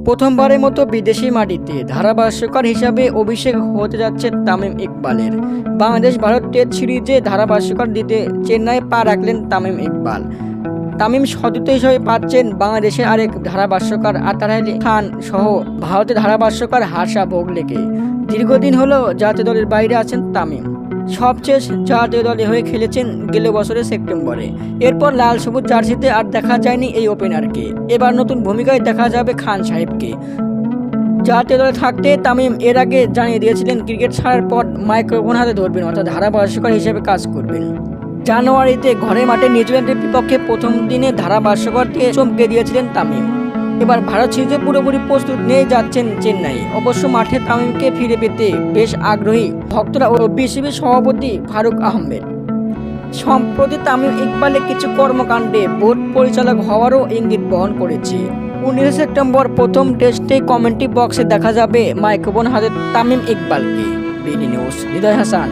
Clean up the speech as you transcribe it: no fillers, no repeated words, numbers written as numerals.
প্রথমবারের মতো বিদেশি মাটিতে ধারাভাষ্যকার হিসাবে অভিষেক হতে যাচ্ছে তামিম ইকবালের। বাংলাদেশ ভারত টেস্ট সিরিজে ধারাভাষ্যকার দিতে চেন্নাই পা রাখলেন তামিম ইকবাল। তামিম সতীর্থ হিসেবে পাচ্ছেন বাংলাদেশের আরেক ধারাভাষ্যকার আতার আলী খান সহ ভারতের ধারাভাষ্যকার হার্ষা ভোগলেকে। দীর্ঘদিন হলো জাতীয় দলের বাইরে আছেন তামিম। সবচেয়ে জাতীয় দলে হয়ে খেলেছেন গেল বছরের সেপ্টেম্বরে। এরপর লাল সবুজ জার্সিতে আর দেখা যায়নি এই ওপেনারকে। এবার নতুন ভূমিকায় দেখা যাবে খান সাহেবকে। জাতীয় দলে থাকতে তামিম এর আগে জানিয়ে দিয়েছিলেন ক্রিকেট ছাড়ার পর মাইক্রোফোন হাতে ধরবেন, অর্থাৎ ধারাভাষ্যকার হিসেবে কাজ করবেন। জানুয়ারিতে ঘরের মাঠে নিউজিল্যান্ডের বিপক্ষে প্রথম দিনে ধারাভাষ্যকার দিয়ে চমকে দিয়েছিলেন তামিম। এবার ভারত সিরিজে পুরোপুরি প্রস্তুত নিয়ে যাচ্ছেন চেন্নাই। অবশ্য মাঠে তামিমকে ফিরে পেতে বেশ আগ্রহী ভক্তরা ও বিসিবি সভাপতি ফারুক আহমেদ। সম্প্রতি তামিম ইকবালের কিছু কর্মকাণ্ডে বোর্ড পরিচালক হওয়ারও ইঙ্গিত বহন করেছে। 19 সেপ্টেম্বর প্রথম টেস্টে কমেন্ট্রি বক্সে দেখা যাবে মাইক্রোফোন হাতে তামিম ইকবালকে। বিডি নিউজ, হৃদয় হাসান।